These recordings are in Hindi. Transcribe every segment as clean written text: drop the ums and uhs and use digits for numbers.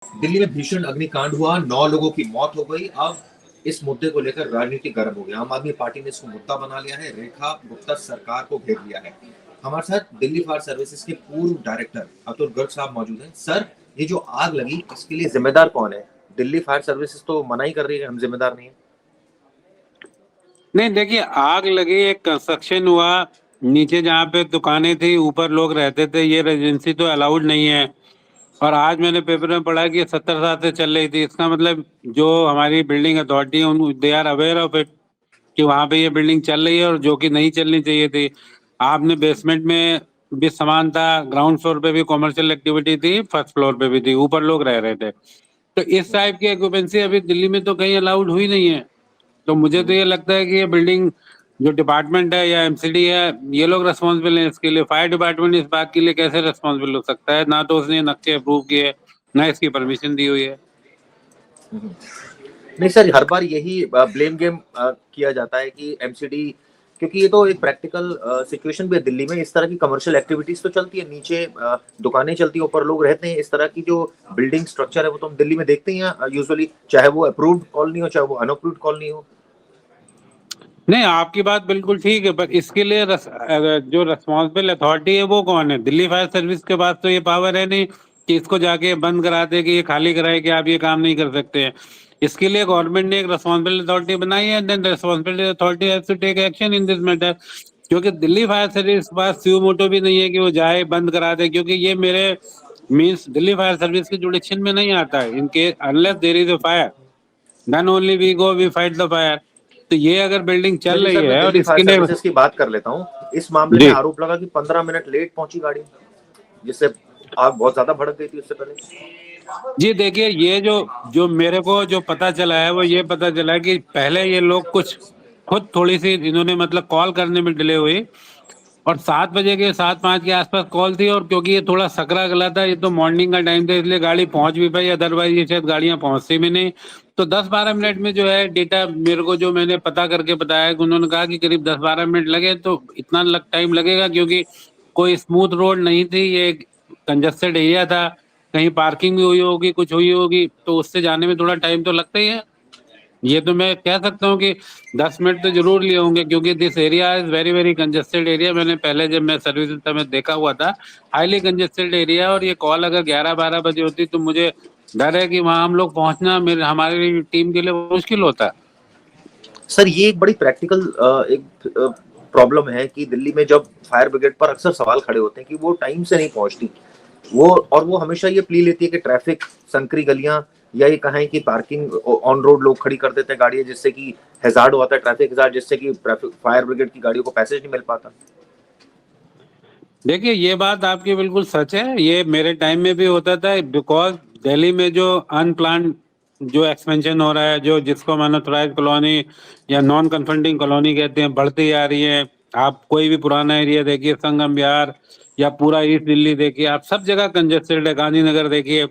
दिल्ली में भीषण अग्निकांड हुआ, 9 लोगों की मौत हो गई। अब इस मुद्दे को लेकर राजनीति गर्म हो गया। आम आदमी पार्टी ने इसको मुद्दा बना लिया है। रेखा गुप्ता सरकार को घेर लिया है। हमारे साथ दिल्ली फायर सर्विसेज के पूर्व डायरेक्टर अतुल गर्ग साहब मौजूद हैं। सर, ये जो आग लगी इसके लिए जिम्मेदार कौन है? दिल्ली फायर सर्विसेज तो मना ही कर रही है, हम जिम्मेदार नहीं है। नहीं, देखिए, आग लगी, एक कंस्ट्रक्शन हुआ नीचे जहाँ पे दुकानें थी, ऊपर लोग रहते थे। ये रेजिडेंसी तो अलाउड नहीं है। और आज मैंने पेपर में पढ़ा कि 70 साल से चल रही थी। इसका मतलब जो हमारी बिल्डिंग अथॉरिटी है, उन they are aware of it कि वहाँ पे ये बिल्डिंग चल रही है, और जो कि नहीं चलनी चाहिए थी। आपने बेसमेंट में भी सामान था, ग्राउंड फ्लोर पे भी कॉमर्शियल एक्टिविटी थी, फर्स्ट फ्लोर पे भी थी, ऊपर लोग रह रहे थे। तो इस टाइप की ऑक्यूपेंसी अभी दिल्ली में तो कहीं अलाउड हुई नहीं है। तो मुझे तो ये लगता है कि ये बिल्डिंग जो डिपार्टमेंट है या एमसीडी है, ये लोग रिस्पॉन्सिबल हैं इसके लिए। फायर डिपार्टमेंट इस बात के लिए कैसे रिस्पॉन्सिबल हो सकता है? ना तो उसने नक्शे अप्रूव किए, ना इसकी परमिशन दी हुई है। नहीं सर, हर बार यही ब्लेम गेम किया जाता है कि एमसीडी, क्योंकि ये तो एक प्रैक्टिकल सिचुएशन भी है। दिल्ली में इस तरह की कमर्शियल एक्टिविटीज तो चलती है, नीचे दुकानें चलती हैं, ऊपर लोग रहते हैं। इस तरह की जो बिल्डिंग स्ट्रक्चर है वो तो हम दिल्ली में देखते ही हैं यूजुअली, चाहे वो अप्रूव्ड कॉलोनी हो चाहे वो अनअप्रूव्ड कॉलोनी हो। नहीं, आपकी बात बिल्कुल ठीक है, पर इसके लिए जो रिस्पॉन्सिबल अथॉरिटी है वो कौन है? दिल्ली फायर सर्विस के पास तो ये पावर है नहीं कि इसको जाके बंद करा दे कि ये खाली कराए कि आप ये काम नहीं कर सकते हैं। इसके लिए गवर्नमेंट ने एक रिस्पॉन्सिबल अथॉरिटी बनाई है, then responsible authority has to take action in this matter. क्योंकि दिल्ली फायर सर्विस के पास स्यू मोटो भी नहीं है कि वो जाए बंद करा दे, क्योंकि ये मेरे मींस दिल्ली फायर सर्विस के जुडिक्शन में नहीं आता है। इनके unless there is a fire, then only we go we fight the fire. तो ये अगर बिल्डिंग चल चलिए रही सर, मैं है और दिल्ली फायर इसके लिए। सर्विसेज की बात कर लेता हूँ। इस मामले में जी आरोप लगा कि 15 मिनट लेट पहुंची गाड़ी, जिससे आग बहुत ज्यादा भड़क गई थी उससे पहले। जी, देखिए, ये जो जो मेरे को जो पता चला है वो ये पता चला है कि पहले ये लोग कुछ खुद थोड़ी सी इन्होंने मतलब कॉल करने में डिले हुई, और 7 बजे के 7:05 के आसपास कॉल थी। और क्योंकि ये थोड़ा सकरा गला था, ये तो मॉर्निंग का टाइम था, इसलिए गाड़ी पहुंच भी पाई, अदरवाइज ये शायद गाड़ियां पहुंचती भी नहीं। तो 10-12 मिनट में जो है डेटा मेरे को जो मैंने पता करके बताया कि उन्होंने कहा कि करीब 10-12 मिनट लगे। तो इतना टाइम लगेगा क्योंकि कोई स्मूथ रोड नहीं थी, ये कंजस्टेड एरिया था। कहीं पार्किंग भी हुई होगी, कुछ हुई होगी, तो उससे जाने में थोड़ा टाइम तो लगता ही है। ये तो मैं कह सकता हूँ कि 10 मिनट तो जरूर लिए होंगे, क्योंकि this area is very very congested area. मैंने पहले जब मैं सर्विस में देखा हुआ था, हाईली कंजेस्टेड एरिया। और ये कॉल अगर 11-12 बजे होती तो मुझे डर है कि वहां हम लोग पहुंचना मेरे हमारी टीम के लिए मुश्किल होता। सर, ये एक बड़ी प्रैक्टिकल एक प्रॉब्लम है कि दिल्ली में जब फायर ब्रिगेड पर अक्सर सवाल खड़े होते हैं कि वो टाइम से नहीं पहुंचती। वो हमेशा ये प्ली लेती है कि ट्रैफिक, संकरी गलियां, या ये कहें कि पार्किंग ऑन रोड लोग खड़ी कर देते हैं गाड़ियां, जिससे कि हैजार्ड होता है, ट्रैफिक हैजार्ड, जिससे कि ट्रैफिक फायर ब्रिगेड की गाड़ियों को पैसेज नहीं मिल पाता। देखिए, ये बात आपकी बिल्कुल सच है, ये मेरे टाइम में भी होता था। बिकॉज दिल्ली में जो अनप्लान्ड जो एक्सपेंशन हो रहा है, जो जिसको अनऑथराइज्ड कॉलोनी या नॉन कन्फर्टिंग कॉलोनी कहते हैं, बढ़ती आ रही है। आप कोई भी पुराना एरिया देखिए, संगम विहार या पूरा ईस्ट दिल्ली देखिए, आप सब जगह कंजेस्टेड है। गांधीनगर देखिए,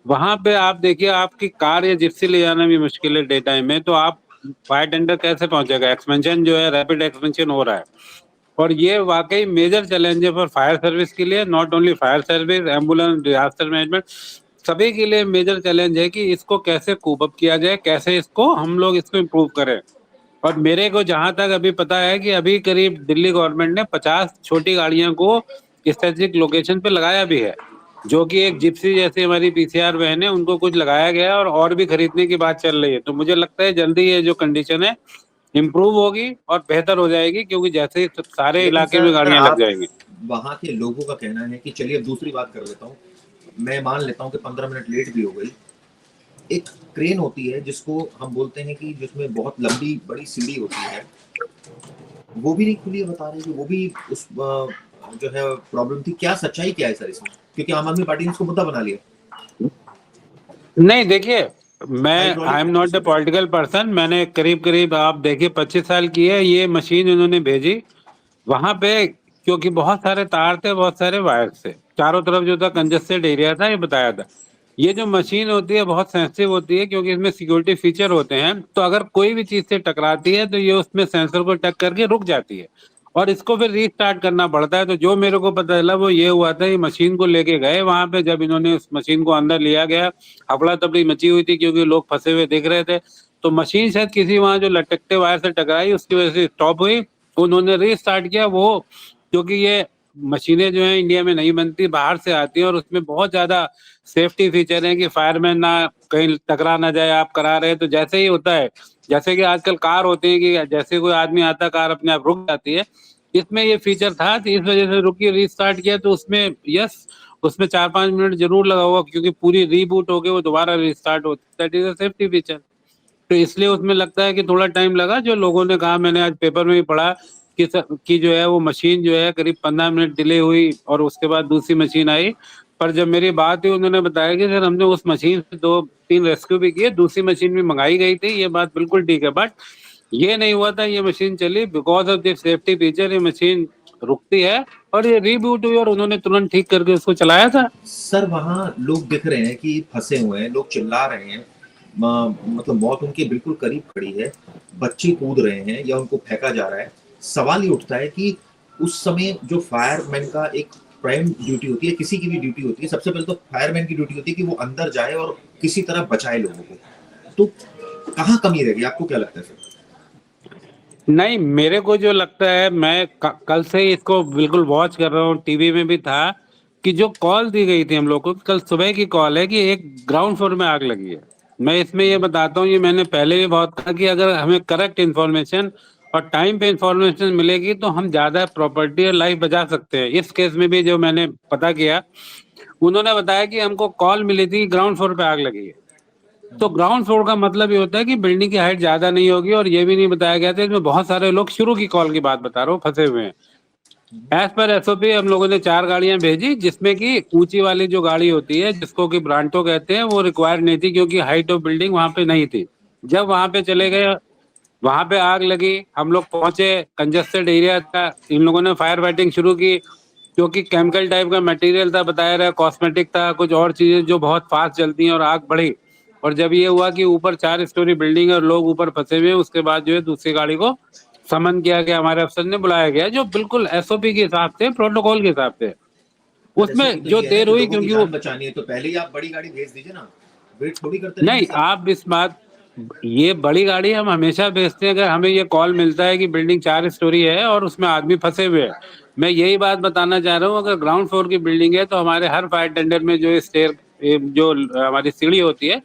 वहां पे आप देखिए, आपकी कार या जिप्सी ले जाना भी मुश्किल है डे टाइम में। तो आप फायर टेंडर कैसे पहुंचेगा? एक्सपेंशन जो है, रैपिड एक्सपेंशन हो रहा है। और ये वाकई मेजर चैलेंज है फॉर फायर सर्विस के लिए। Not only fire service, ambulance, disaster management, सभी के लिए मेजर चैलेंज है कि इसको कैसे कोप अप किया जाए, कैसे इसको हम लोग इसको इम्प्रूव करें। और मेरे को जहां तक अभी पता है कि अभी करीब दिल्ली गवर्नमेंट ने 50 छोटी गाड़ियों को स्ट्रेटेजिक लोकेशन पे लगाया भी है, जो कि एक जिप्सी जैसी हमारी पीसीआर वैन है, उनको कुछ लगाया गया है। और भी खरीदने की बात चल रही है। तो मुझे लगता है जल्दी ये जो कंडीशन है इम्प्रूव होगी और बेहतर हो जाएगी, क्योंकि जैसे ही सारे लेकिन इलाके में सर, गाड़ियां लग आप जाएंगी। वहां के लोगों का कहना है कि, चलिए अब दूसरी बात कर लेता हूँ, मैं मान लेता हूँ कि 15 मिनट लेट भी हो गई। एक क्रेन होती है जिसको हम बोलते हैं कि जिसमें बहुत लंबी बड़ी सीढ़ी होती है, वो भी नहीं खुली है, बता रहे हैं कि वो भी उस जो है प्रॉब्लम थी। क्या सच्चाई क्या है सर इसमें? क्योंकि आम आदमी पार्टी ने इसको मुद्दा बना लिया। नहीं, देखिए, मैं I hydraulic am not a machine. Political person. मैंने करीब करीब आप देखिए 25 साल की है ये मशीन इन्होंने भेजी वहां पे, क्योंकि बहुत सारे तार थे, बहुत सारे वायर थे चारों तरफ, जो था कंजेस्टेड एरिया था, ये बताया था। ये जो मशीन होती है बहुत सेंसिटिव होती है, क्योंकि इसमें सिक्योरिटी फीचर होते हैं। तो अगर कोई भी चीज से टकराती है तो ये उसमें सेंसर को टच करके रुक जाती है। और इसको फिर रीस्टार्ट करना पड़ता है। तो जो मेरे को पता चला वो ये हुआ था, ये मशीन को लेके गए वहां पे, जब इन्होंने उस मशीन को अंदर लिया गया, हफड़ा तफड़ी मची हुई थी क्योंकि लोग फंसे हुए दिख रहे थे। तो मशीन शायद किसी वहां जो लटकते वायर से टकराई, उसकी वजह से स्टॉप हुई। उन्होंने रीस्टार्ट किया वो, क्योंकि ये मशीनें जो है इंडिया में नहीं बनती, बाहर से आती हैं, और उसमें बहुत ज्यादा सेफ्टी फीचर है कि फायरमैन ना कहीं टकरा ना जाए। आप करा रहे हैं तो जैसे ही होता है, जैसे कि आजकल कार होती है कि जैसे कोई आदमी आता कार अपने आप रुक जाती है, इसमें ये फीचर था तो इस वजह से रुकी, रीस्टार्ट किया तो उसमें यस, उसमें 4-5 मिनट जरूर लगा होगा क्योंकि पूरी रीबूट हो गई, वो दोबारा रीस्टार्ट होती है। That is a safety feature. तो इसलिए उसमें लगता है कि थोड़ा टाइम लगा। जो लोगों ने कहा, मैंने आज पेपर में भी पढ़ा कि जो है वो मशीन जो है करीब 15 मिनट डिले हुई और उसके बाद दूसरी मशीन आई। पर जब मेरी बात हुई, उन्होंने बताया कि सर हमने उस मशीन से 2-3 रेस्क्यू भी किए, दूसरी मशीन भी मंगाई गई थी, ये बात बिल्कुल ठीक है। बट ये नहीं हुआ था, ये मशीन चली because of the safety feature, ये मशीन रुकती है और ये रीबूट हुई और उन्होंने तुरंत ठीक करके उसको चलाया था। सर वहां लोग दिख रहे हैं कि फंसे हुए हैं, लोग चिल्ला रहे हैं, मतलब मौत उनके बिल्कुल करीब खड़ी है, बच्चे कूद रहे हैं या उनको फेंका जा रहा है। सवाल ये उठता है कि उस समय जो फायरमैन का एक प्राइम ड्यूटी होती है, किसी की भी ड्यूटी होती है, सबसे पहले तो फायरमैन की ड्यूटी होती है कि वो अंदर जाए और किसी तरह बचाए लोगों को। तो कहाँ कमी रह गई, आपको क्या लगता है सर? नहीं, मेरे को जो लगता है, मैं कल से ही इसको बिल्कुल वॉच कर रहा हूँ, टीवी में भी था कि जो कॉल दी गई थी हम लोग को, कल सुबह की कॉल है कि एक ग्राउंड फ्लोर में आग लगी है। मैं इसमें ये बताता हूँ, ये मैंने पहले भी बहुत कहा कि अगर हमें करेक्ट इन्फॉर्मेशन और टाइम पे इन्फॉर्मेशन मिलेगी तो हम ज्यादा प्रॉपर्टी और लाइफ बचा सकते हैं। इस केस में भी जो मैंने पता किया, उन्होंने बताया कि हमको कॉल मिली थी ग्राउंड फ्लोर पे आग लगी है। तो ग्राउंड फ्लोर का मतलब ये होता है कि बिल्डिंग की हाइट ज्यादा नहीं होगी, और ये भी नहीं बताया गया था, इसमें बहुत सारे लोग, शुरू की कॉल की बात बता रहा हूँ, फंसे हुए हैं। एज पर एसओपी हम लोगों ने 4 गाड़ियां भेजी, जिसमें कि ऊंची वाली जो गाड़ी होती है जिसको कि ब्रांटो कहते हैं, वो रिक्वायर नहीं थी क्योंकि हाइट ऑफ बिल्डिंग वहां पे नहीं थी। जब वहां पे चले गए, वहां पे आग लगी, हम लोग पहुंचे, कंजेस्टेड एरिया था, इन लोगों ने फायर फाइटिंग शुरू की क्योंकि केमिकल टाइप का मटेरियल था, बताया रहा, कॉस्मेटिक था, कुछ और चीजें जो बहुत फास्ट जलती हैं, और आग बढ़ी। और जब ये हुआ कि ऊपर 4 स्टोरी बिल्डिंग है और लोग ऊपर फंसे हुए हैं, उसके बाद जो है दूसरी गाड़ी को समन किया गया, हमारे अफसर ने बुलाया गया, जो बिल्कुल एसओपी के हिसाब से, प्रोटोकॉल के हिसाब से। बट एसओपी उसमें तो जो ये है ना देर कि हुई लोगों की क्योंकि वो, जान बचानी है, तो पहले ही आप बड़ी गाड़ी भेज दीजिए ना, वेट थोड़ी करते रहेंगे नहीं सब। आप इस बात, ये बड़ी गाड़ी हम हमेशा भेजते हैं अगर हमें ये कॉल मिलता है कि बिल्डिंग 4 स्टोरी है और उसमें आदमी फंसे हुए हैं। मैं यही बात बताना चाह रहा हूँ, अगर ग्राउंड फ्लोर की बिल्डिंग है तो हमारे हर फायर टेंडर में जो स्टेयर, जो हमारी सीढ़ी होती है,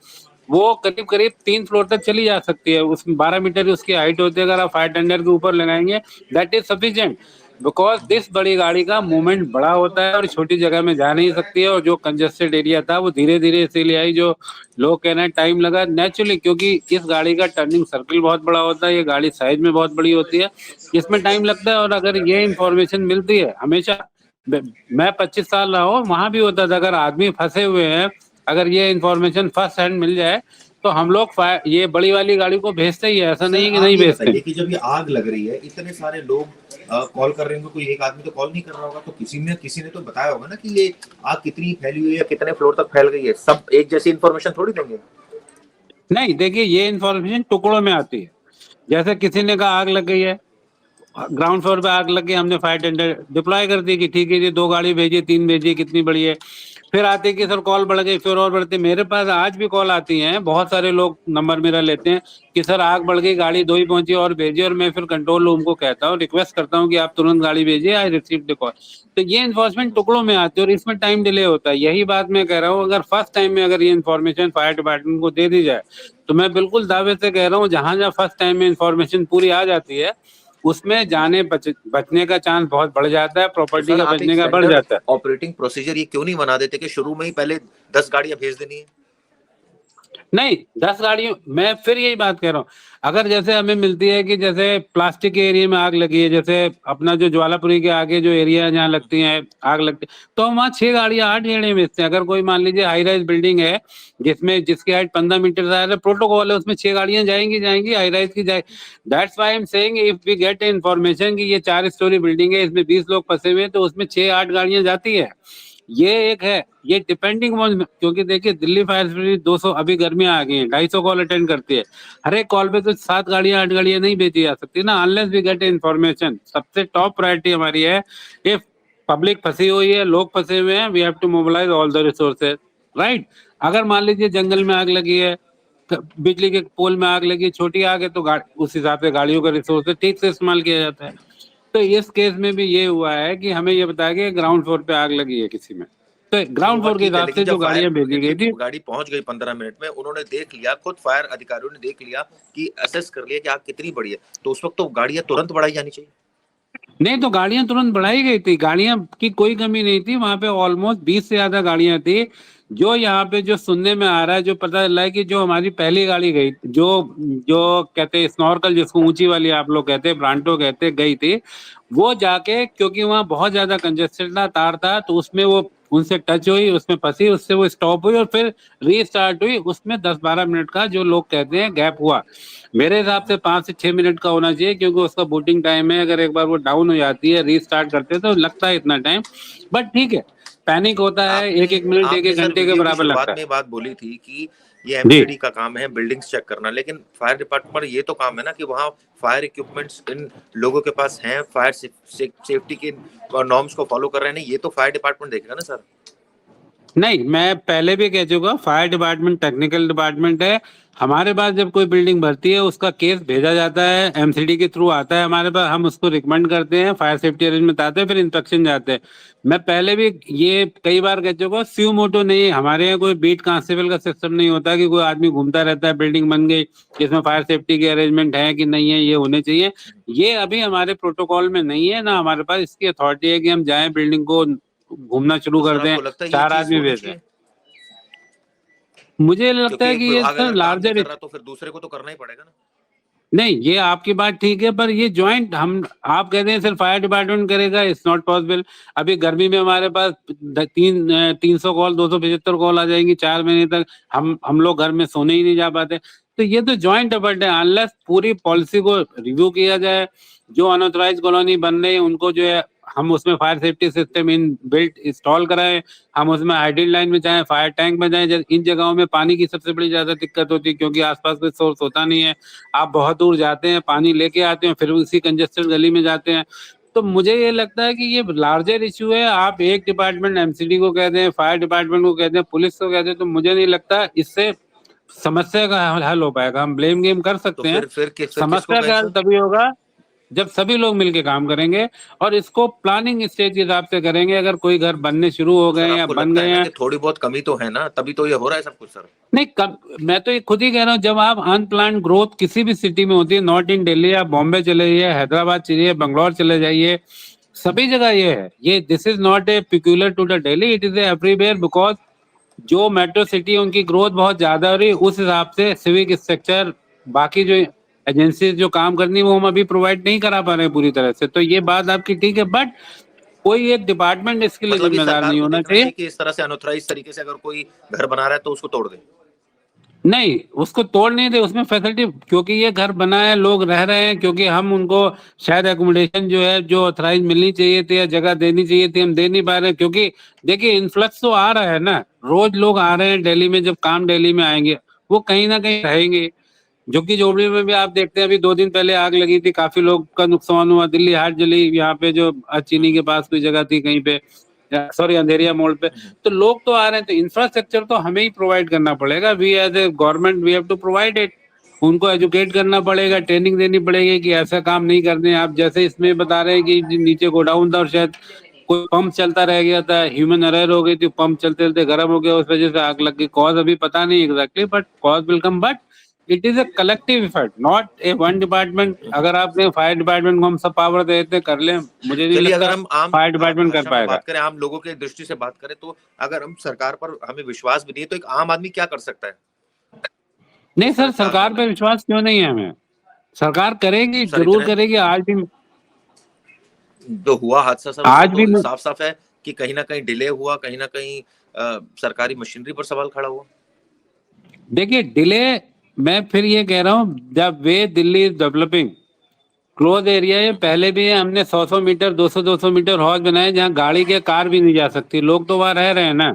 वो करीब करीब 3 फ्लोर तक चली जा सकती है। उसमें 12 मीटर की उसकी हाइट होती है, अगर आप फायर टेंडर के ऊपर लगाएंगे, that is sufficient. Because this बड़ी गाड़ी का मूवमेंट बड़ा होता है और छोटी जगह में जा नहीं सकती है, और जो कंजेस्टेड एरिया था वो धीरे धीरे इसीलिए आई, जो लोग कह रहे हैं टाइम लगा नेचुरली, क्योंकि इस गाड़ी का टर्निंग सर्कल बहुत बड़ा होता है, ये गाड़ी साइज में बहुत बड़ी होती है, इसमें टाइम लगता है। और अगर ये इंफॉर्मेशन मिलती है हमेशा, मैं 25 साल रहा हूँ, वहां भी होता था, अगर आदमी फंसे हुए हैं, अगर ये इंफॉर्मेशन फर्स्ट हैंड मिल जाए तो हम लोग ये बड़ी वाली गाड़ी को भेजते ही है, ऐसा सर नहीं है कि आप नहीं ये भेजते। बताइए कि जब ये आग लग रही है, इतने सारे लोग कॉल कर रहे होंगे, कोई एक आदमी तो कॉल नहीं कर रहा होगा, तो किसी ने तो बताया होगा ना कि ये आग कितनी फैली हुई है, कितने फ्लोर तक फैल गई है। सब एक जैसी इन्फॉर्मेशन थोड़ी देंगे। नहीं, देखिए, ये इंफॉर्मेशन टुकड़ों में आती है। जैसे किसी ने कहा आग लग गई है, ग्राउंड फ्लोर पे आग लग गई, हमने फायर टेंडर डिप्लॉय कर दी कि ठीक है जी, 2 गाड़ी भेजिए, 3 भेजिए, कितनी बड़ी है। फिर आते कि सर कॉल बढ़ गई, फिर और बढ़ते, मेरे पास आज भी कॉल आती हैं, बहुत सारे लोग नंबर मेरा लेते हैं कि सर आग बढ़ गई, गाड़ी 2 ही पहुंची और भेजिए, और मैं फिर कंट्रोल रूम को कहता हूँ, रिक्वेस्ट करता हूँ कि आप तुरंत गाड़ी भेजिए, आई रिसीव द कॉल। तो ये इन्फॉर्मेशन टुकड़ों में आती है और इसमें टाइम डिले होता है। यही बात मैं कह रहा हूँ, अगर फर्स्ट टाइम में अगर ये इन्फॉर्मेशन फायर डिपार्टमेंट को दे दी जाए, तो मैं बिल्कुल दावे से कह रहा हूँ, जहां जहां फर्स्ट टाइम में इन्फॉर्मेशन पूरी आ जाती है, उसमें जाने बचने का चांस बहुत बढ़ जाता है, तो प्रॉपर्टी सर का आप एक बचने का बढ़ स्टैंडर्ड जाता है। ऑपरेटिंग प्रोसीजर ये क्यों नहीं बना देते कि शुरू में ही पहले 10 गाड़ियां भेज देनी है? नहीं, 10 गाड़ियों, मैं फिर यही बात कह रहा हूँ, अगर जैसे हमें मिलती है कि जैसे प्लास्टिक के एरिया में आग लगी है, जैसे अपना जो ज्वालापुरी के आगे जो एरिया है जहाँ लगती है आग लगती है, तो हम वहाँ 6 गाड़ियां 8 गाड़ियां भेजते हैं। अगर कोई मान लीजिए हाई राइज बिल्डिंग है जिसमें जिसकी हाइट 15 मीटर है, प्रोटोकॉल है, उसमें 6 गाड़ियां जाएंगी जाएंगी, हाई राइज की जाए। That's why I am saying, if we get information कि ये 4 स्टोरी बिल्डिंग है, इसमें 20 लोग फंसे हुए हैं, तो उसमें 6-8 गाड़ियां जाती है। ये एक है, ये डिपेंडिंग ऑन, क्योंकि देखिए दिल्ली फायर सर्विस 200, अभी गर्मियां आ गई हैं, 250 कॉल अटेंड करती है। हर एक कॉल पे तो 7 गाड़ियां 8 गाड़ियां नहीं भेजी जा सकती ना, अनलेस वी गेट इन्फॉर्मेशन। सबसे टॉप प्रायोरिटी हमारी है, इफ पब्लिक फंसी हुई है, लोग फंसे हुए हैं, we have to mobilise all the resources, right. अगर मान लीजिए जंगल में आग लगी है, बिजली के पोल में आग लगी, छोटी आग है, तो उस हिसाब से गाड़ियों का रिसोर्स ठीक से इस्तेमाल किया जाता है। तो इस केस में भी ये हुआ है कि हमें ये बताया गया ग्राउंड फ्लोर पे आग लगी है किसी में, तो वो ग्राउंड बात फ्लोर के ठीक है, हिसाब लेकिन से जब जो फायर गाड़ियां भेजी ब्रिगेड की गई थी। गाड़ी पहुंच गई 15 मिनट में, उन्होंने देख लिया, खुद फायर अधिकारियों ने देख लिया कि असेस कर लिया कि आग कितनी बड़ी है, तो उस वक्त तो गाड़ियां तुरंत बढ़ाई जानी चाहिए। नहीं, तो गाड़ियां तुरंत बढ़ाई गई थी, गाड़ियां की कोई कमी नहीं थी वहां पे, ऑलमोस्ट 20 से ज्यादा गाड़ियां थी। जो यहाँ पे जो सुनने में आ रहा है, जो पता चला है कि जो हमारी पहली गाड़ी गई, जो जो कहते हैं स्नॉर्कल, जिसको ऊंची वाली आप लोग कहते हैं, ब्रांटो कहते हैं, गई थी, वो जाके, क्योंकि वहां बहुत ज्यादा कंजेस्टेड था, तार था, तो उसमें वो उनसे टच हुई, उसमें फंसी, उससे वो स्टॉप हुई और फिर रीस्टार्ट हुई। उसमें 10-12 मिनट का जो लोग कहते हैं गैप हुआ। मेरे हिसाब से 5 से 6 मिनट का होना चाहिए, क्योंकि उसका बूटिंग टाइम है, अगर एक बार वो डाउन हो जाती है, रीस्टार्ट करते हैं तो लगता है इतना टाइम, बट ठीक है, पैनिक होता है, आपने एक एक मिनट एक आपने एक सर घंटे के वीडियो की बराबर लगता शुरुआत है। में ये बात बोली थी कि ये जी। एमसीडी का काम है बिल्डिंग्स चेक करना, लेकिन फायर डिपार्टमेंट पर ये तो काम है ना कि वहाँ फायर इक्विपमेंट्स इन लोगों के पास हैं, फायर सेफ्टी के नॉर्म्स को फॉलो कर रहे हैं, नहीं ये तो फायर डिपार्टमेंट देखेगा ना सर। नहीं, मैं पहले भी कह चुका, फायर डिपार्टमेंट टेक्निकल डिपार्टमेंट है। हमारे पास जब कोई बिल्डिंग भरती है, उसका केस भेजा जाता है, एमसीडी के थ्रू आता है हमारे पास, हम उसको रिकमेंड करते हैं, फायर सेफ्टी अरेंजमेंट आते हैं, फिर इंस्पेक्शन जाते हैं। मैं पहले भी ये कई बार कह चुका, स्यू मोटो नहीं है हमारे यहाँ, कोई बीट कांस्टेबल का सिस्टम नहीं होता कि कोई आदमी घूमता रहता है, बिल्डिंग बन गई, इसमें फायर सेफ्टी के अरेंजमेंट है कि नहीं है, ये होने चाहिए। ये अभी हमारे प्रोटोकॉल में नहीं है ना, हमारे पास इसकी अथॉरिटी है कि हम जाएं बिल्डिंग को घूमना शुरू तो कर सर दें, आपको लगता है ये 4 चीज आदमी होनी भेज दें। चाहिए? मुझे लगता क्योंकि है एक कि ये विभाग सर अगर काम नहीं लार्जर, कर रहा तो फिर दूसरे को तो करना ही पड़ेगा ना। नहीं, ये आपकी बात ठीक है, पर ये ज्वाइंट, हम आप कहते हैं सिर्फ फायर डिपार्टमेंट करेगा, इट्स नॉट पॉसिबल। अभी गर्मी में हमारे पास 300 कॉल, 275 कॉल आ जाएंगी 4 महीने तक, हम लोग घर में सोने ही नहीं जा पाते। तो ये तो ज्वाइंट एफर्ट है, अनलेस पूरी पॉलिसी को रिव्यू किया जाए, जो अनऑथराइज कॉलोनी बन रही है उनको जो है, हम उसमें fire safety system in built install कराएं, हम उसमें हाइड्रेंट लाइन में जाएं, फायर टैंक में जाएं। इन जगहों में पानी की सबसे बड़ी ज्यादा दिक्कत होती है, क्योंकि आसपास कोई सोर्स होता नहीं है, आप बहुत दूर जाते हैं, पानी लेके आते हैं, फिर उसी कंजेस्टेड गली में जाते हैं। तो मुझे ये लगता है कि ये लार्जर इशू है। आप एक डिपार्टमेंट एमसीडी को कहते हैं, फायर डिपार्टमेंट को कहते हैं, पुलिस को कहते हैं, तो मुझे नहीं लगता इससे समस्या का हल हो पाएगा। हम ब्लेम गेम कर तो सकते हैं, फिर किसको समस्या कहें का हल सर? तभी होगा जब सभी लोग मिलके काम करेंगे, और इसको प्लानिंग स्टेज के हिसाब से करेंगे। अगर कोई घर बनने शुरू हो तो गए सर हैं या आपको बन लगता है गए ना हैं, कि थोड़ी बहुत कमी तो है ना, तभी तो ये हो रहा है सब कुछ सर। नहीं कब, मैं तो ये खुद ही कह रहा हूँ, जब आप अनप्लान्ड ग्रोथ किसी भी सिटी में होती है, नॉट इन दिल्ली, आप बॉम्बे चले जाइए, हैदराबाद चलिए, बंगलौर चले जाइए, सभी जगह ये है। ये this is not a peculiar to the Delhi, it is everywhere, because जो मेट्रो सिटी है उनकी ग्रोथ बहुत ज्यादा हो रही है, उस हिसाब से सिविक स्ट्रक्चर, बाकी जो एजेंसी जो काम करनी है वो हम अभी प्रोवाइड नहीं करा पा रहे हैं पूरी तरह से। तो ये बात आपकी ठीक है, बट कोई एक डिपार्टमेंट इसके लिए मतलब ये जिम्मेदार सरकार नहीं को होना देखना चाहिए। चाहिए कि इस तरह से अनऑथराइज तरीके से अगर कोई घर बना रहा है तो उसको तोड़ दे। नहीं, उसको तोड़ नहीं दे, उसमें फैसिलिटी, क्योंकि ये घर बना है, लोग रह रहे हैं, क्योंकि हम उनको शायद एकोमोडेशन जो है, जो ऑथराइज मिलनी चाहिए थी या जगह देनी चाहिए थी, हम दे नहीं पा रहे हैं। क्योंकि देखिए इन्फ्लक्स तो आ रहा है ना, रोज लोग आ रहे हैं दिल्ली में, जब काम दिल्ली में आएंगे वो कहीं ना कहीं रहेंगे। झुग्गी झोपड़ी में भी आप देखते हैं, अभी 2 दिन पहले आग लगी थी, काफी लोग का नुकसान हुआ, दिल्ली हाट जली, यहाँ पे जो चीनी के पास कोई जगह थी कहीं पे, सॉरी अंधेरिया मोड़ पे। तो लोग तो आ रहे हैं, तो इंफ्रास्ट्रक्चर तो हमें ही प्रोवाइड करना पड़ेगा, we as a government we have to provide it. उनको एजुकेट करना पड़ेगा, ट्रेनिंग देनी पड़ेगी कि ऐसा काम नहीं करते हैं आप। जैसे इसमें बता रहे हैं कि नीचे गोडाउन था और शायद कोई पंप चलता रह गया था, ह्यूमन एरर हो गई थी, पंप चलते चलते गर्म हो गया, उस वजह से आग लग गई। कॉज अभी पता नहीं exactly, but cause will come, but it is a collective effort, not a one department. अगर आप फायर डिपार्टमेंट को हम सब पावर देते कर लें, मुझे नहीं चलिए अगर लगता हम आम फायर डिपार्टमेंट कर भाषा में पाएगा। बात करें, आम लोगों के दृष्टि से बात करें, तो अगर हम सरकार पर हमें विश्वास भी नहीं है तो एक आम आदमी क्या कर सकता है नहीं इस तरह सर, से आग ना सरकार पे लगे? विश्वास क्यों नहीं है हमें? सरकार करेगी, सर जरूर इतने करेगी। जो हुआ हादसा सर उसमें आज भी तो साफ साफ है कि कहीं ना कहीं डिले हुआ, कहीं ना कहीं सरकारी मशीनरी पर सवाल खड़ा हुआ। देखिए डिले, मैं फिर ये कह रहा हूँ, the way Delhi is developing, close area है, पहले भी है, हमने 100-100 मीटर 200-200 मीटर हौज बनाए जहाँ गाड़ी के कार भी नहीं जा सकती, लोग तो वहां रह रहे हैं ना।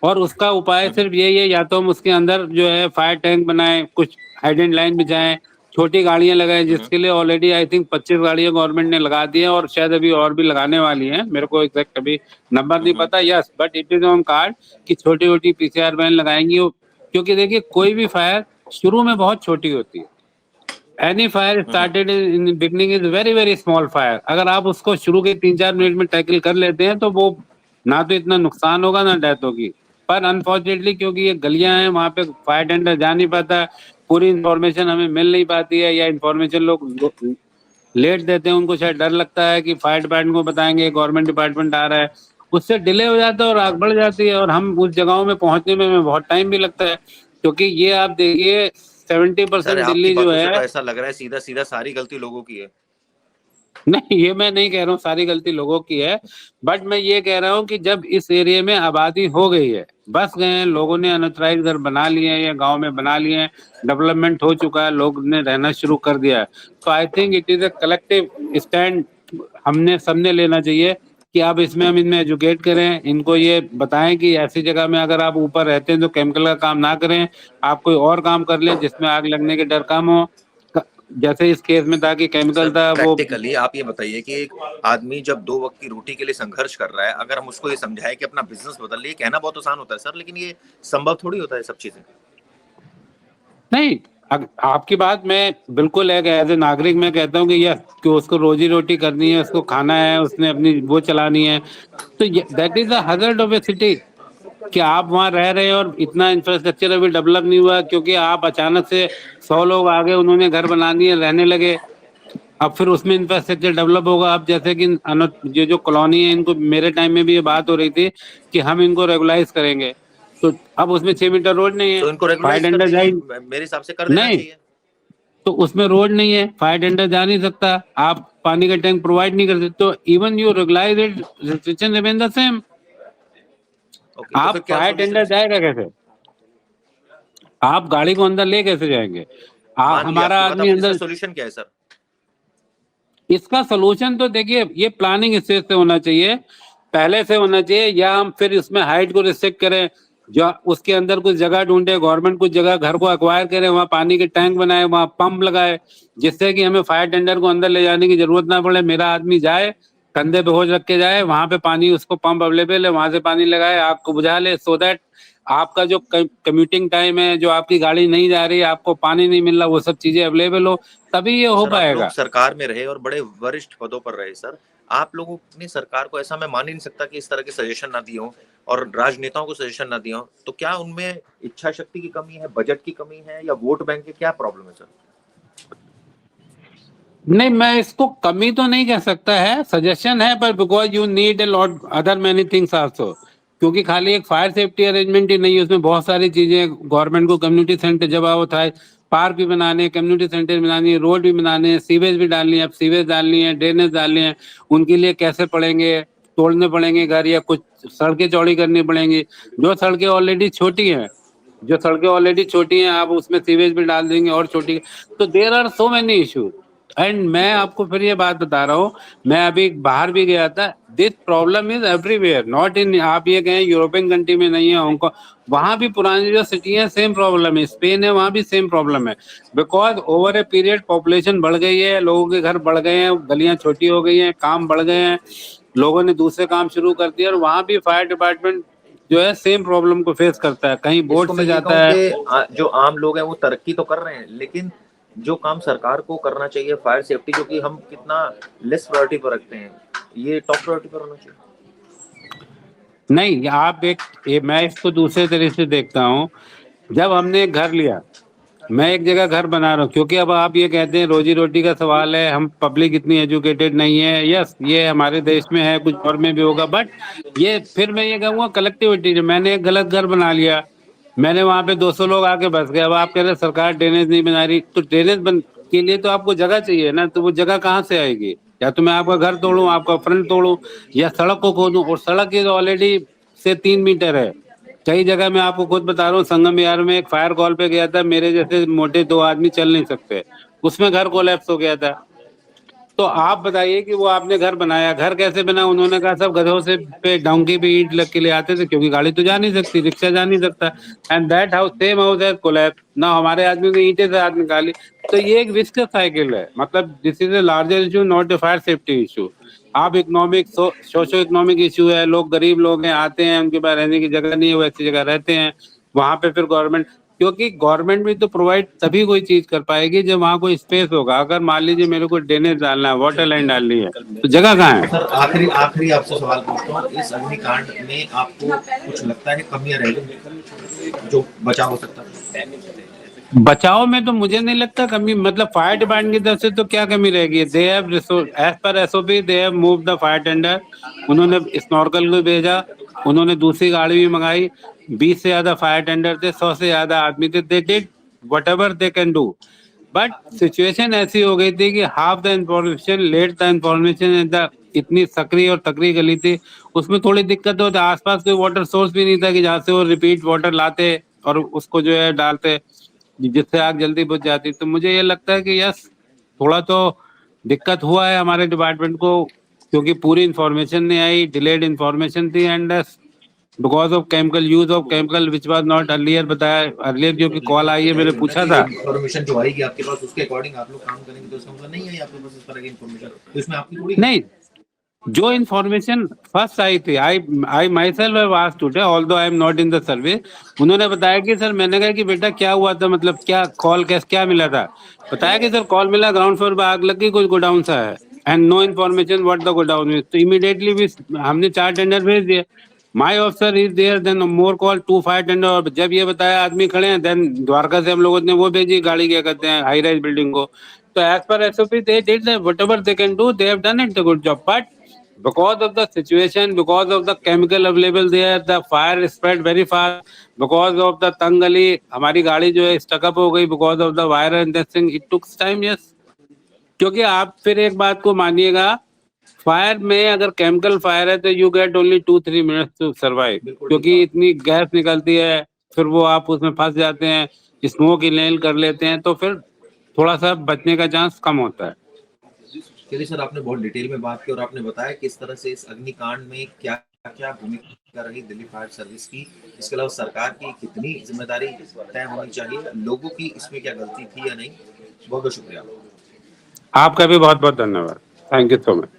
और उसका उपाय हम्म, सिर्फ यही है, या तो हम उसके अंदर जो है फायर टैंक बनाएं, कुछ हाइडेंट लाइन बिछाएं, छोटी गाड़ियां लगाएं, हम्म, जिसके लिए ऑलरेडी आई थिंक 25 गाड़ियां गवर्नमेंट ने लगा दी है और शायद अभी और भी लगाने वाली है, मेरे को एग्जैक्ट अभी नंबर नहीं हम्म, पता। Yes, but it is on card कि छोटी छोटी पीसीआर वैन लगाएंगी क्योंकि देखिए कोई भी फायर शुरू में बहुत छोटी होती है। Any fire hmm, started in beginning is very very small fire, अगर आप उसको शुरू के 3-4 मिनट में टैकल कर लेते हैं तो वो ना तो इतना नुकसान होगा ना डेथ होगी। पर अनफॉर्चुनेटली क्योंकि ये गलियां हैं, वहां पे फायर टेंडर जा नहीं पाता, पूरी इंफॉर्मेशन हमें मिल नहीं पाती है, या इंफॉर्मेशन लोग लेट देते हैं, उनको शायद डर लगता है कि फायर डिपार्टमेंट को बताएंगे गवर्नमेंट डिपार्टमेंट आ रहा है, उससे डिले हो जाता है और आग बढ़ जाती है, और हम उस जगहों में पहुंचने में हमें बहुत टाइम भी लगता है। क्योंकि ये आप देखिए सर 70% आपकी दिल्ली जो बातों से है। तो ऐसा लग रहा है सीधा सीधा सारी गलती लोगों की है। नहीं, ये मैं नहीं कह रहा हूँ सारी गलती लोगों की है, बट मैं ये कह रहा हूँ कि जब इस एरिया में आबादी हो गई है, बस गए हैं, लोगों ने अनऑथराइज घर बना लिए हैं या गांव में बना लिए हैं, डेवलपमेंट हो चुका है, लोग ने रहना शुरू कर दिया है, तो I think it is a collective stand हमने सबने लेना चाहिए कि अब इसमें हम इनमें एजुकेट करें, इनको ये बताएं कि ऐसी जगह में अगर आप ऊपर रहते हैं तो केमिकल का काम ना करें, आप कोई और काम कर लें जिसमें आग लगने के डर कम हो। जैसे इस केस में था कि सर केमिकल था वो। प्रैक्टिकली आप ये बताइए कि एक आदमी जब 2 वक्त की रोटी के लिए संघर्ष कर रहा है, अगर हम उसको ये समझाए कि अपना बिजनेस बदल ले, ये कहना बहुत आसान होता है सर, लेकिन ये संभव थोड़ी होता है सब चीजें। नहीं, आपकी बात मैं बिल्कुल एज ए नागरिक मैं कहता हूँ कि यस, कि उसको रोजी रोटी करनी है, उसको खाना है, उसने अपनी वो चलानी है, तो that is the hazard of a city कि आप वहाँ रह रहे हैं और इतना इंफ्रास्ट्रक्चर अभी डेवलप नहीं हुआ, क्योंकि आप अचानक से 100 लोग आ गए, उन्होंने घर बना दिए, रहने लगे। अब फिर उसमें इंफ्रास्ट्रक्चर डेवलप होगा। अब जैसे कि ये जो कॉलोनी है, इनको मेरे टाइम में भी ये बात हो रही थी कि हम इनको रेगुलाइज करेंगे, तो अब उसमें 6 मीटर रोड नहीं है, तो इनको फायर रेगुलाइज कर टेंडर दीजिए, जाए मेरे हिसाब से कर देना नहीं, चाहिए। तो उसमें रोड नहीं है, फायर टेंडर जा नहीं सकता, आप पानी का टैंक प्रोवाइड नहीं कर सकते, तो even you regularise it, restriction remain the same. Okay, तो फिर आप क्या फायर सोल्यूशन टेंडर है सर? जाएगा कैसे? आप गाड़ी को अंदर ले कैसे जाएंगे? मान लिया हमारा आपकी बात, आदमी अब इसका अंदर। सोल्यूशन क्या है सर? इसका सोल्यूशन तो देखिए ये प्लानिंग स्टेज से होना चाहिए, पहले से होना चाहिए, या हम फिर उसमें हाइट को रिस्ट्रिक्ट करें, जो उसके अंदर कुछ जगह ढूंढे गवर्नमेंट, कुछ जगह घर को एक्वायर करे, वहाँ पानी के टैंक बनाए, वहाँ पंप लगाए, जिससे कि हमें फायर टेंडर को अंदर ले जाने की जरूरत ना पड़े, मेरा आदमी जाए, कंधे पे होज रख के जाए, वहां पे पानी, उसको पंप अवेलेबल है, वहां से पानी लगाए, आग को बुझा ले, सो दैट आपका जो कम्यूटिंग टाइम है, जो आपकी गाड़ी नहीं जा रही है, आपको पानी नहीं मिल रहा, वो सब चीजें अवेलेबल हो, तभी ये तो हो सर आप लोग पाएगा। सरकार में रहे और बड़े वरिष्ठ पदों पर रहे सर, आप लोगों ने सरकार को ऐसा मैं मान ही नहीं सकता कि इस तरह के सजेशन ना दिए हों और राजनेताओं को सजेशन ना दिए हों, तो क्या उनमें इच्छा शक्ति की कमी है, बजट की कमी है, या वोट बैंक की क्या प्रॉब्लम है सर? नहीं, मैं इसको कमी तो नहीं कह सकता है, सजेशन है, पर because you need a lot other many things also, क्योंकि खाली एक फायर सेफ्टी अरेंजमेंट ही नहीं है, उसमें बहुत सारी चीजें गवर्नमेंट को, कम्युनिटी सेंटर जब आओ था, पार्क भी बनाने, कम्युनिटी सेंटर बनानी है, रोड भी बनाने हैं, सीवेज भी डालनी है, अब सीवेज डालनी है, ड्रेनेज डालनी है, उनके लिए कैसे पड़ेंगे, तोड़ने पड़ेंगे घर, या कुछ सड़कें चौड़ी करनी पड़ेंगी, जो सड़कें ऑलरेडी छोटी हैं, जो सड़कें ऑलरेडी छोटी हैं, आप उसमें सीवेज भी डाल देंगे और छोटी, तो there are so many issues. And मैं आपको फिर ये बात बता रहा हूँ, मैं अभी बाहर भी गया था, this problem is everywhere, not in, आप ये कहें यूरोपियन कंट्री में नहीं है, हांगकांग, वहां भी पुरानी जो सिटी है सेम प्रॉब्लम है, स्पेन है वहां भी सेम प्रॉब्लम है, because over a period population बढ़ गई है, लोगों के घर बढ़ गए हैं, गलियां छोटी हो गई हैं, काम बढ़ गए हैं, लोगों ने दूसरे काम शुरू कर दिए, और वहां भी फायर डिपार्टमेंट जो है सेम प्रॉब्लम को फेस करता है, कहीं बोट इसको मैं से ये जाता कहूँ है। कि जो आम लोग हैं वो तरक्की तो कर रहे हैं, लेकिन जो काम सरकार को करना चाहिए फायर सेफ्टी, जो कि हम कितना लेस प्रायोरिटी पर रखते हैं, ये टॉप प्रायोरिटी पर होना चाहिए। नहीं, आप मैं इसको दूसरे तरीके से देखता हूँ, जब हमने एक घर लिया, मैं एक जगह घर बना रहा हूँ, क्योंकि अब आप ये कहते हैं रोजी रोटी का सवाल है, हम पब्लिक इतनी एजुकेटेड नहीं है, यस ये हमारे देश में है, कुछ और में भी होगा, बट ये फिर मैं ये कहूँगा कलेक्टिविटी, मैंने एक गलत घर बना लिया, मैंने वहां पे 200 लोग आके बस गए, अब आप कह रहे हैं सरकार ड्रेनेज नहीं बना रही, तो ड्रेनेज बन के लिए तो आपको जगह चाहिए ना, तो वो जगह कहाँ से आएगी? या तो मैं आपका घर तोड़ूं, आपका फ्रंट तोड़ूं, या सड़क को खोदूं, और सड़क की ऑलरेडी से 3 मीटर है, कई जगह मैं आपको खुद बता रहा हूँ, संगम विहार में एक फायर कॉल पे गया था, मेरे जैसे मोटे 2 आदमी चल नहीं सकते, उसमें घर कोलैप्स हो गया था। तो आप बताइए कि वो आपने घर बनाया, घर कैसे बना? उन्होंने कहा सब गधों से पे डोंकी पे ईंट लग के ले आते थे, क्योंकि गाड़ी तो जा नहीं सकती, रिक्शा जा नहीं सकता। And that house, same house has collapse. ना हमारे आदमी ने ईंटें से हाथ निकाली। तो ये एक विस्कस साइकिल है। मतलब this is a larger issue, not a fire safety issue. आप इकोनॉमिक सोशो इकोनॉमिक इशू है, लोग गरीब लोग हैं, आते हैं, उनके पास रहने की जगह नहीं है, वो ऐसी जगह रहते हैं। वहां पे फिर गवर्नमेंट, क्योंकि गवर्नमेंट भी तो प्रोवाइड तभी कोई चीज कर पाएगी जब वहाँ कोई स्पेस होगा। अगर मान लीजिए मेरे को ड्रेनेज डालना है, वाटर लाइन डालनी है, तो जगह कहाँ है? सर आखिरी आखिरी आपसे सवाल पूछता हूँ, इस अग्निकांड में आपको कुछ लगता है कमियां रह गई जो बचा हो सकता है? बचाव में तो मुझे नहीं लगता कमी, मतलब फायर डिपार्टमेंट की तरफ से तो क्या कमी रहेगी? They have resource as per SOP, they have move the fire tender. उन्होंने स्नॉर्कल को भेजा, उन्होंने दूसरी गाड़ी भी मंगाई। 20 से ज्यादा फायर टेंडर थे, 100 से ज्यादा आदमी थे। They did what ever they can do. But situation ऐसी हो गई थी कि half the information, let the information in the, इतनी सकरी और तकरी गली थी, उसमें थोड़ी दिक्कत होती। आसपास कोई वाटर सोर्स भी नहीं था कि जहाँ से वो रिपीट वाटर लाते और उसको जो है डालते, जिससे आग जल्दी बुझ जाती। तो मुझे ये लगता है कि यस, थोड़ा तो दिक्कत हुआ है हमारे डिपार्टमेंट को, क्योंकि पूरी इंफॉर्मेशन नहीं आई, डिलेड इंफॉर्मेशन थी। And because of chemical, use of chemical which was not earlier बताया। अर्लियर जो कि कॉल आई है, मैंने पूछा था। इन्फॉर्मेशन जो आएगी आपके पास उसके अकॉर्डिंग आप लोग काम करेंगे, तो इसका मतलब नहीं है आपके पास इस तरह की इन्फॉर्मेशन, तो इसमें आपकी थोड़ी नहीं, जो इन्फॉर्मेशन फर्स्ट आई थी, I myself have asked today, although I am not in the survey. उन्होंने बताया कि सर, मैंने कहा कि बेटा क्या हुआ था, मतलब क्या कॉल, कैसे, क्या मिला था? बताया कि सर कॉल मिला, ग्राउंड फ्लोर पे आग लग गई, कुछ गोडाउन सा है, and no information what the godown is. तो इमीडिएटली भी हमने 4 टेंडर भेज दिए। My officer is there, then more call, 2 fire tender. और जब ये बताया आदमी खड़े हैं, देन द्वारका से हम लोगों ने वो भेजी गाड़ी, क्या कहते हैं, हाई राइज बिल्डिंग को। तो as per SOP they did whatever they can do, they have done it a good job, but because of the situation, because of the chemical available there, the fire spread very fast, because of the tangali, हमारी गाड़ी जो है स्टक अप हो गई, because of the wire and this thing, it took time, yes। क्योंकि आप फिर एक बात को मानिएगा, फायर में अगर केमिकल फायर है तो you get only 2-3 minutes to survive, क्योंकि इतनी गैस निकलती है, फिर वो आप उसमें फंस जाते हैं, स्मोक इनहेल कर लेते हैं, तो फिर थोड़ा सा बचने का चांस कम होता है। चलिए सर, आपने बहुत डिटेल में बात की और आपने बताया किस तरह से इस अग्निकांड में क्या क्या भूमिका रही दिल्ली फायर सर्विस की, इसके अलावा सरकार की कितनी जिम्मेदारी तय होनी चाहिए, लोगों की इसमें क्या गलती थी या नहीं। बहुत बहुत शुक्रिया। आपका भी बहुत बहुत धन्यवाद। Thank you so much.